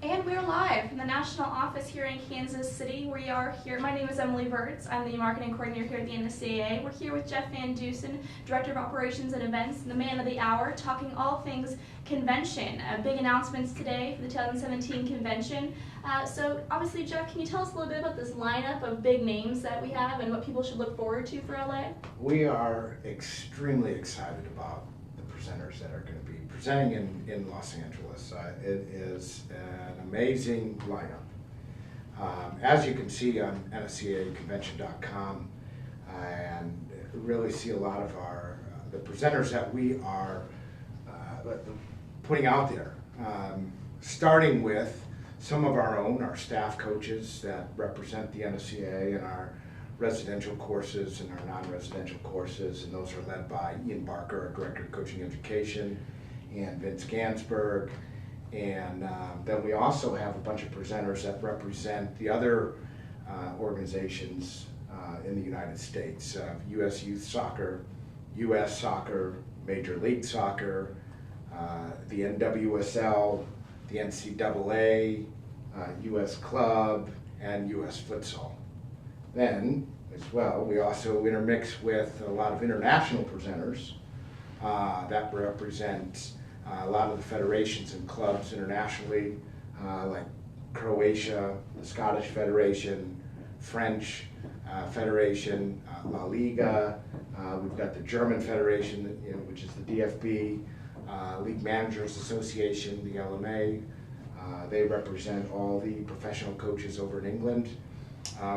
And we're live from the national office here in Kansas City. We are here. My name is Emily Verts. I'm the marketing coordinator here at the NSCAA. We're here with Geoff VanDeusen, Director of Operations and Events, and the man of the hour, talking all things convention. Big announcements today for the 2017 convention. So obviously, Geoff, can you tell us a little bit about this lineup of big names that we have and what people should look forward to for LA? We are extremely excited about the presenters that are going to be presenting in Los Angeles. It is an amazing lineup. As you can see on nscaconvention.com, and really see a lot of the presenters that we are putting out there, starting with some of our staff coaches that represent the NSCAA in our residential courses and our non-residential courses, and those are led by Ian Barker, our Director of Coaching Education, and Vince Gansberg. And then we also have a bunch of presenters that represent the other organizations in the United States, U.S. Youth Soccer, U.S. Soccer, Major League Soccer, the NWSL, the NCAA, U.S. Club, and U.S. Futsal. Then, as well, we also intermix with a lot of international presenters that represent a lot of the federations and clubs internationally, like Croatia, the Scottish Federation, French Federation, La Liga. We've got the German Federation, which is the DFB, League Managers Association, the LMA. They represent all the professional coaches over in England.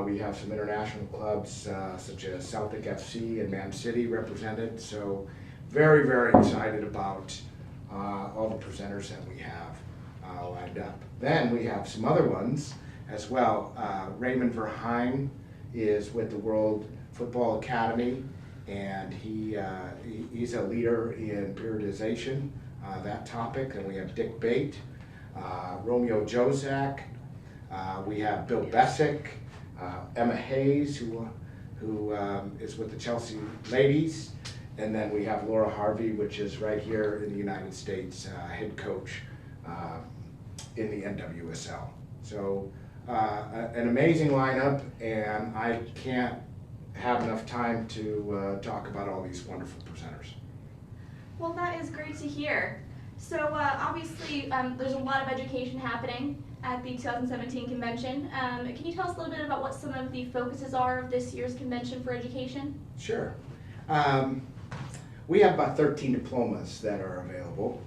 We have some international clubs such as Celtic FC and Man City represented. So very, very excited about all the presenters that we have lined up. Then we have some other ones as well. Raymond Verheyen is with the World Football Academy, and he's a leader in periodization, that topic. And we have Dick Bate, Romeo Jozak, we have Bill Bessick, Emma Hayes, who is with the Chelsea Ladies, and then we have Laura Harvey, which is right here in the United States, head coach in the NWSL. So an amazing lineup, and I can't have enough time to talk about all these wonderful presenters. Well, that is great to hear. So obviously, there's a lot of education happening at the 2017 convention. Can you tell us a little bit about what some of the focuses are of this year's convention for education? Sure. We have about 13 diplomas that are available.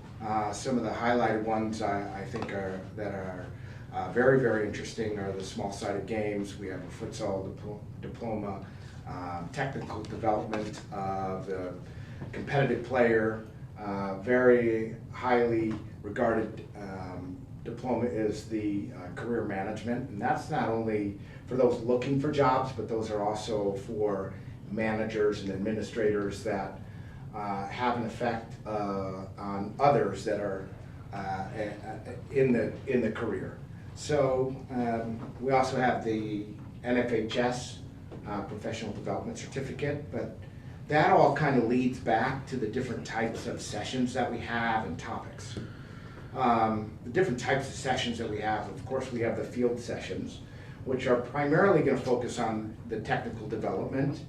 Some of the highlighted ones I think are very, very interesting are the small-sided games. We have a futsal diploma, technical development of the competitive player. Very highly regarded diploma is the career management, and that's not only for those looking for jobs, but those are also for managers and administrators that have an effect on others that are in the career. So we also have the NFHS Professional Development Certificate, but that all kind of leads back to the different types of sessions that we have and topics. The different types of sessions that we have, of course, we have the field sessions, which are primarily going to focus on the technical development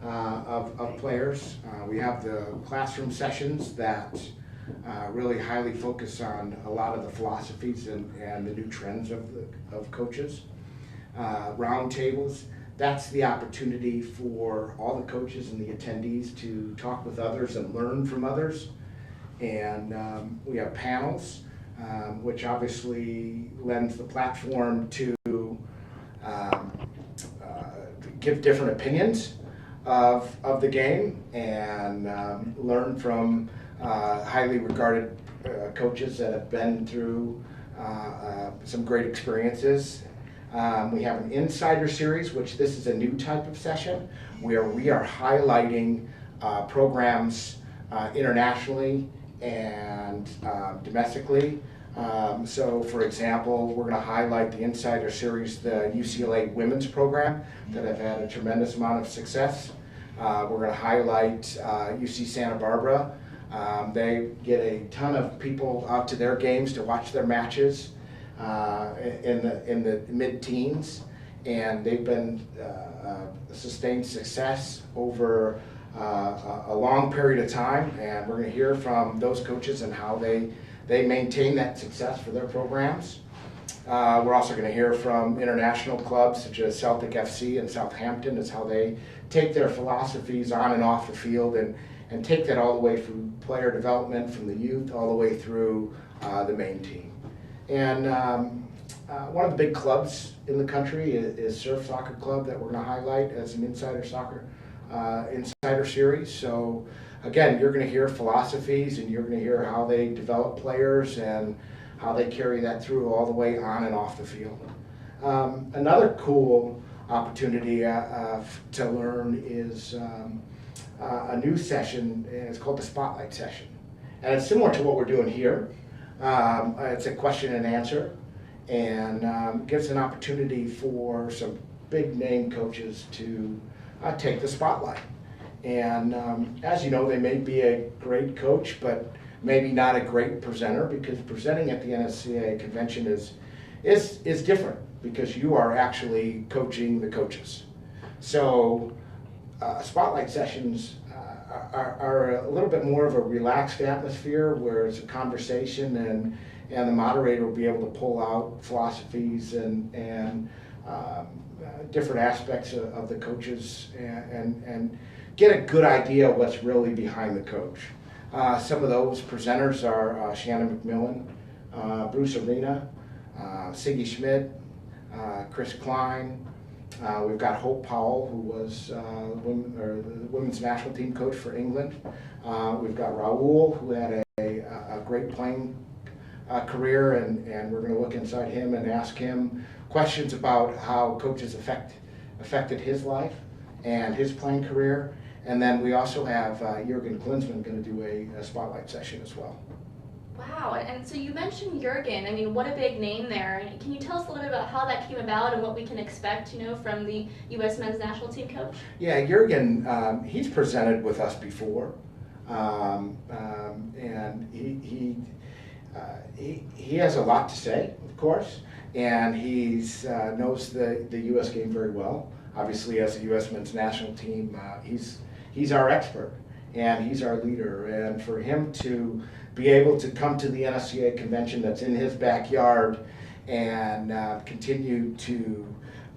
of players. We have the classroom sessions that really highly focus on a lot of the philosophies and the new trends of coaches. Roundtables. That's the opportunity for all the coaches and the attendees to talk with others and learn from others. And we have panels, which obviously lends the platform to give different opinions of the game and learn from highly regarded coaches that have been through some great experiences. We have an insider series, which this is a new type of session where we are highlighting programs internationally and domestically. So for example, we're going to highlight the insider series, the UCLA women's program that have had a tremendous amount of success. We're going to highlight UC Santa Barbara. They get a ton of people out to their games to watch their matches. in the mid-teens, and they've been sustained success over a long period of time, and we're going to hear from those coaches and how they maintain that success for their programs. We're also going to hear from international clubs such as Celtic FC and Southampton as how they take their philosophies on and off the field and take that all the way through player development from the youth all the way through the main team. And one of the big clubs in the country is Surf Soccer Club that we're going to highlight as an Insider Series. So again, you're going to hear philosophies and you're going to hear how they develop players and how they carry that through all the way on and off the field. Another cool opportunity to learn is a new session, and it's called the Spotlight Session. And it's similar to what we're doing here. It's a question and answer, and gives an opportunity for some big name coaches to take the spotlight. And as you know, they may be a great coach, but maybe not a great presenter, because presenting at the NSCA convention is different, because you are actually coaching the coaches. So spotlight sessions are a little bit more of a relaxed atmosphere where it's a conversation, and the moderator will be able to pull out philosophies and different aspects of the coaches and get a good idea of what's really behind the coach. Some of those presenters are Shannon McMillan, Bruce Arena, Siggy Schmidt, Chris Klein. We've got Hope Powell, who was the women's national team coach for England. We've got Raul, who had a great playing career, and we're going to look inside him and ask him questions about how coaches affected his life and his playing career. And then we also have Jurgen Klinsmann going to do a spotlight session as well. Wow, and so you mentioned Jurgen. I mean, what a big name there. Can you tell us a little bit about how that came about and what we can expect, from the U.S. men's national team coach? Yeah, Jurgen, he's presented with us before, and he has a lot to say, of course, and he knows the U.S. game very well. Obviously, as the U.S. men's national team, he's our expert, and he's our leader, and for him to be able to come to the NSCA convention that's in his backyard and continue to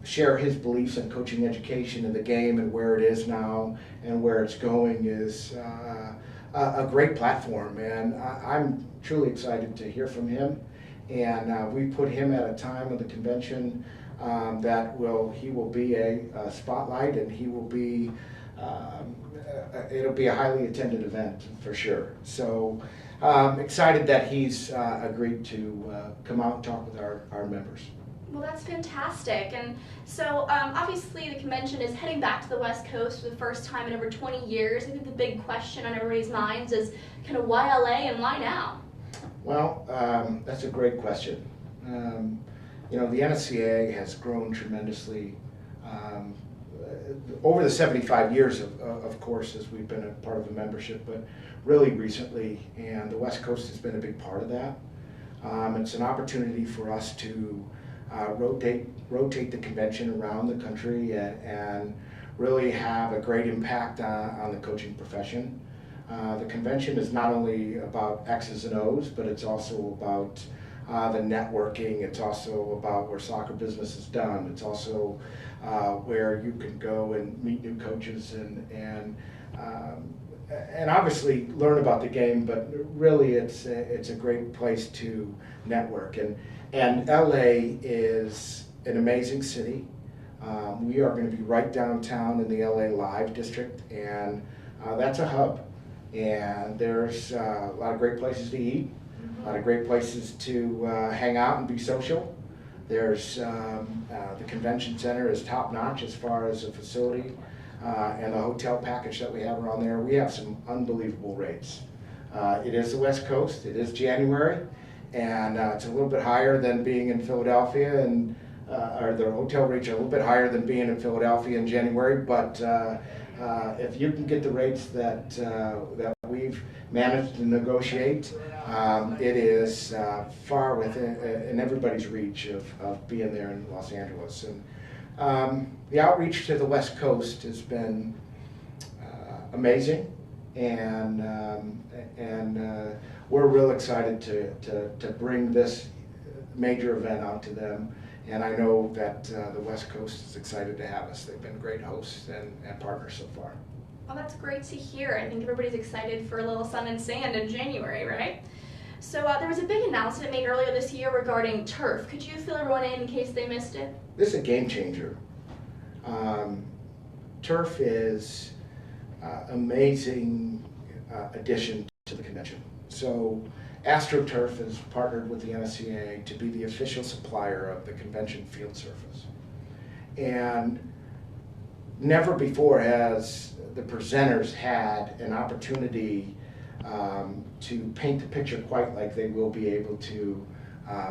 share his beliefs in coaching education and the game and where it is now and where it's going is a great platform. And I'm truly excited to hear from him. And we put him at a time of the convention that he will be a spotlight, and he will be it'll be a highly attended event for sure. So excited that he's agreed to come out and talk with our members. Well, that's fantastic. And so obviously the convention is heading back to the West Coast for the first time in over 20 years. I think the big question on everybody's minds is kind of why LA and why now? Well, that's a great question. The NSCA has grown tremendously over the 75 years, of course, as we've been a part of the membership, but really recently, and the West Coast has been a big part of that. It's an opportunity for us to rotate the convention around the country and really have a great impact on the coaching profession. The convention is not only about X's and O's, but it's also about the networking. It's also about where soccer business is done. It's also where you can go and meet new coaches and obviously learn about the game. But really, it's a great place to network. And LA is an amazing city. We are going to be right downtown in the LA Live district, and that's a hub. And there's a lot of great places to eat, a lot of great places to hang out and be social. There's the convention center is top notch as far as the facility and the hotel package that we have around there. We have some unbelievable rates. It is the West Coast. It is January, and it's a little bit higher than being in Philadelphia, and or the hotel rates are a little bit higher than being in Philadelphia in January. But if you can get the rates that we've managed to negotiate, It is far within in everybody's reach of being there in Los Angeles. And the outreach to the West Coast has been amazing, and we're real excited to bring this major event out to them. And I know that the West Coast is excited to have us. They've been great hosts and partners so far. Well, that's great to hear. I think everybody's excited for a little sun and sand in January, right? So there was a big announcement made earlier this year regarding turf. Could you fill everyone in case they missed it? This is a game changer. Turf is amazing addition to the convention. So AstroTurf has partnered with the NSCAA to be the official supplier of the convention field surface. And never before has the presenters had an opportunity to paint the picture quite like they will be able to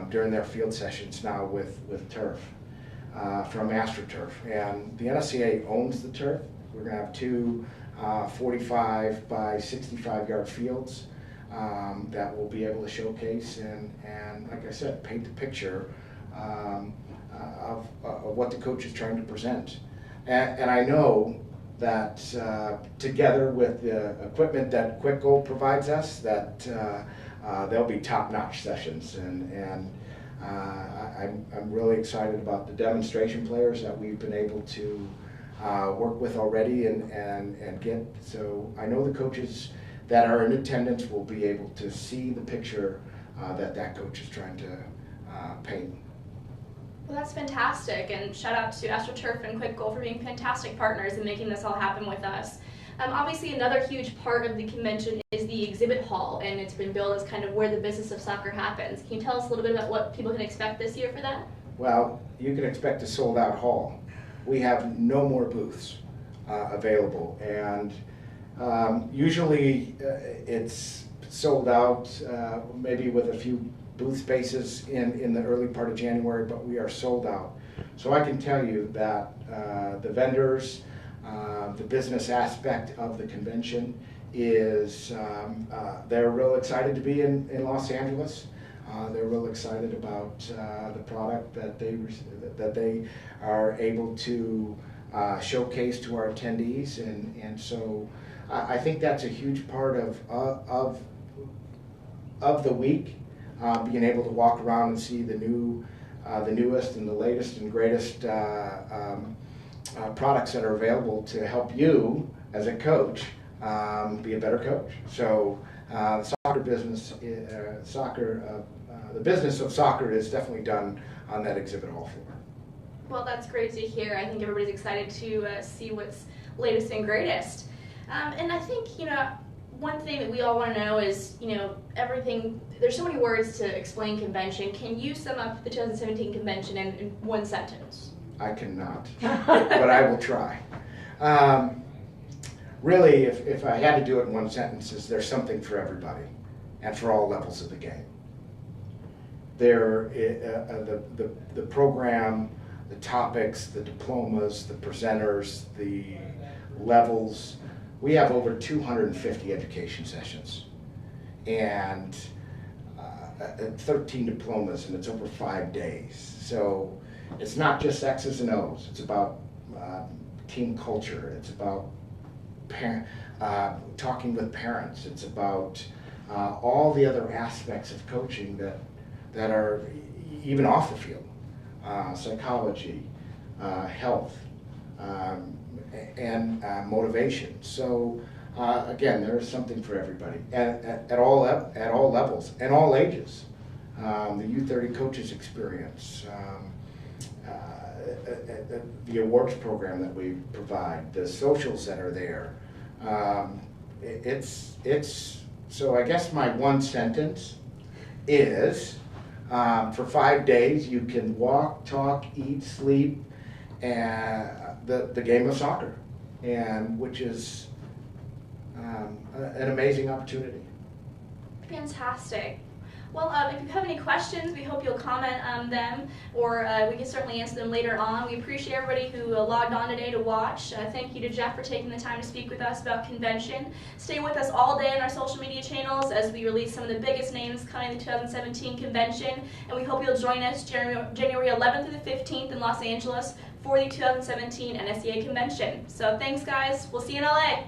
during their field sessions now with turf from AstroTurf. And the NSCAA owns the turf. We're going to have two 45 by 65 yard fields that we'll be able to showcase and like I said, paint the picture of what the coach is trying to present. And I know that together with the equipment that Quick Goal provides us, that there'll be top-notch sessions. And I'm really excited about the demonstration players that we've been able to work with already and get. So I know the coaches that are in attendance will be able to see the picture that coach is trying to paint. Well, that's fantastic, and shout out to AstroTurf and Quick Goal for being fantastic partners and making this all happen with us. Obviously, another huge part of the convention is the exhibit hall, and it's been billed as kind of where the business of soccer happens. Can you tell us a little bit about what people can expect this year for that? Well, you can expect a sold-out hall. We have no more booths available, and usually it's sold out, maybe with a few booth spaces in the early part of January, but we are sold out. So I can tell you that the vendors, the business aspect of the convention is, they're real excited to be in Los Angeles. They're real excited about the product that they are able to showcase to our attendees, and so I think that's a huge part of the week. Being able to walk around and see the newest and the latest and greatest products that are available to help you as a coach be a better coach. So the soccer business, the business of soccer is definitely done on that exhibit hall floor. Well, that's great to hear. I think everybody's excited to see what's latest and greatest. And I think, one thing that we all want to know is, everything, there's so many words to explain convention. Can you sum up the 2017 convention in one sentence? I cannot, but I will try. Really, if I had to do it in one sentence, is there's something for everybody and for all levels of the game. The program, the topics, the diplomas, the presenters, the levels. We have over 250 education sessions and 13 diplomas, and it's over 5 days. So it's not just X's and O's. It's about team culture. It's about talking with parents. It's about all the other aspects of coaching that are even off the field. Psychology, health, and motivation. So again, there is something for everybody at all levels and all ages. The U30 coaches experience, the awards program that we provide, the socials that are there. So I guess my one sentence is, for 5 days you can walk, talk, eat, sleep, and the game of soccer, and which is an amazing opportunity. Fantastic. Well, if you have any questions, we hope you'll comment on them, or we can certainly answer them later on. We appreciate everybody who logged on today to watch. Thank you to Geoff for taking the time to speak with us about convention. Stay with us all day on our social media channels as we release some of the biggest names coming to the 2017 convention, and we hope you'll join us January 11th through the 15th in Los Angeles for the 2017 NSCA convention. So thanks, guys. We'll see you in LA.